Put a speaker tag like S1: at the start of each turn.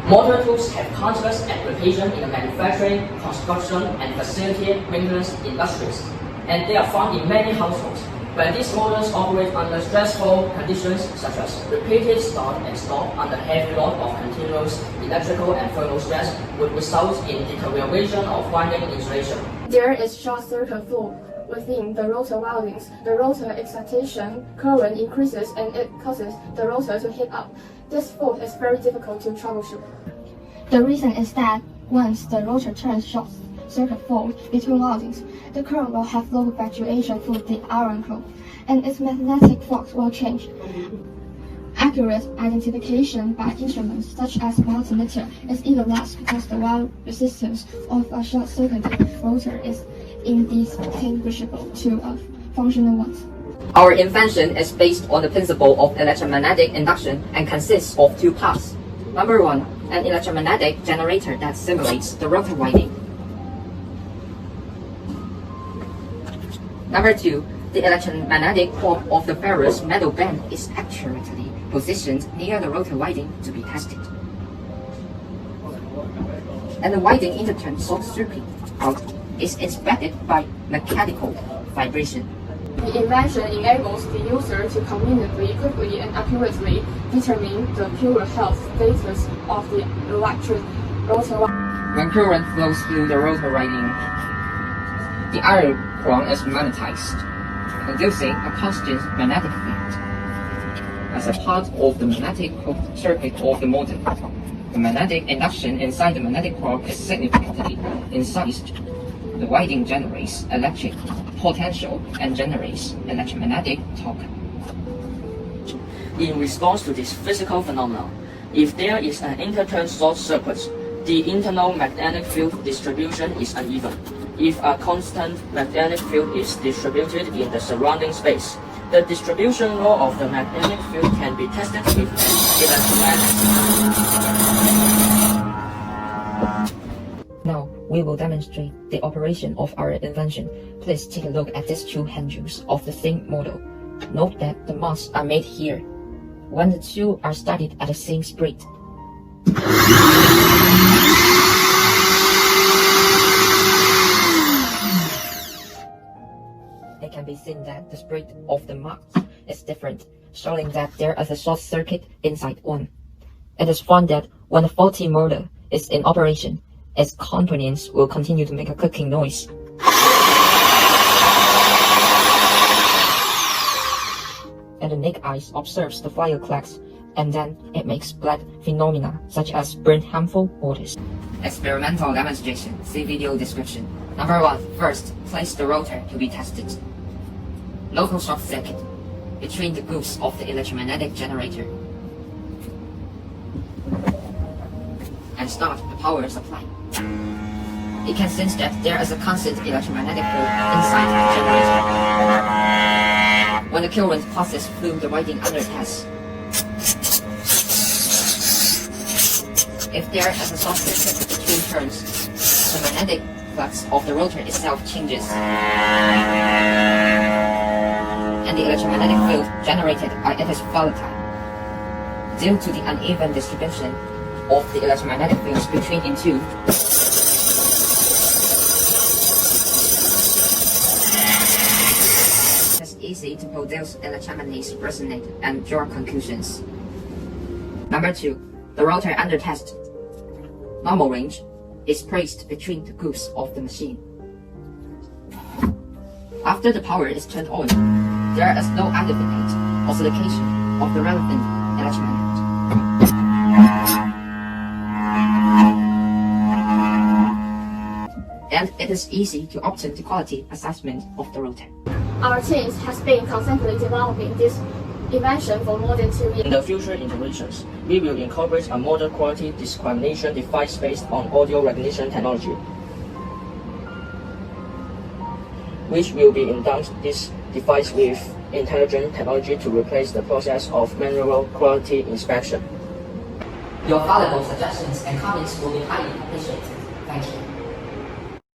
S1: Motor tools have countless applications in the manufacturing, construction, and facility maintenance industries, and they are found in many households. When these motors operate under stressful conditions such as repeated start and stop under heavy load of continuous electrical and thermal stress, would result in deterioration of winding insulation.
S2: There is short circuit flow within the rotor windings. The rotor excitation current increases and it causes the rotor to heat up. This fault is very difficult to troubleshoot. The reason is that once the rotor turns short circuit fault between windings, the current will have low fluctuation through the iron core, and its magnetic flux will change. Accurate identification by instruments such as multimeter is even less because the wire resistance of a short-circuited rotor is indistinguishable to a functional one.
S3: Our invention is based on the principle of electromagnetic induction and consists of two parts. Number one, an electromagnetic generator that simulates the rotor winding. Number two, the electromagnetic probe of the ferrous metal band is accurately positioned near the rotor winding to be tested. And the winding interturn short circuit out is inspected by mechanical vibration.
S2: The invention enables the user to conveniently, quickly, and accurately determine the pure health status of the electric rotor.
S3: When current flows through the rotor winding, the iron core is magnetized, producing a constant magnetic field. As a part of the magnetic circuit of the motor, the magnetic induction inside the magnetic core is significantly incised. The winding generates electric potential and generates electromagnetic torque.
S1: In response to this physical phenomenon, if there is an interturn short circuit, the internal magnetic field distribution is uneven. If a constant magnetic field is distributed in the surrounding space, the distribution law of the magnetic field can be tested with an electromagnet.
S3: Now, we will demonstrate the operation of our invention. Please take a look at these two handles of the same model. Note that the mounts are made here, when the two are started at the same speed. It can be seen that the speed of the mounts is different, showing that there is a short circuit inside one. It is found that when the faulty motor is in operation, its components will continue to make a clicking noise. And the naked eye observes the fire clicks, and then it makes black phenomena such as burnt harmful waters. Experimental demonstration. See video description. Number 1. First, place the rotor to be tested. Local short circuit between the grooves of the electromagnetic generator. And start the power supply. You can sense that there is a constant electromagnetic field inside the generator. When the current passes through the winding under test, if there is a short circuit between turns, the magnetic flux of the rotor itself changes, and the electromagnetic field generated by it is volatile. Due to the uneven distribution of the electromagnetic fields between the two, it's easy to produce electromagnetic resonate and draw conclusions. Number 2. The rotor under test. Normal range is placed between the grooves of the machine. After the power is turned on, there is no adequate oscillation of the relevant electromagnet. And it is easy to obtain the quality assessment of the rotor.
S2: Our team has been constantly developing this invention for more than 2 years.
S1: In the future iterations, we will incorporate a motor quality discrimination device based on audio recognition technology, which will be induced this device with intelligent technology to replace the process of manual quality inspection.
S3: Your valuable suggestions and comments will be highly appreciated. Thank you.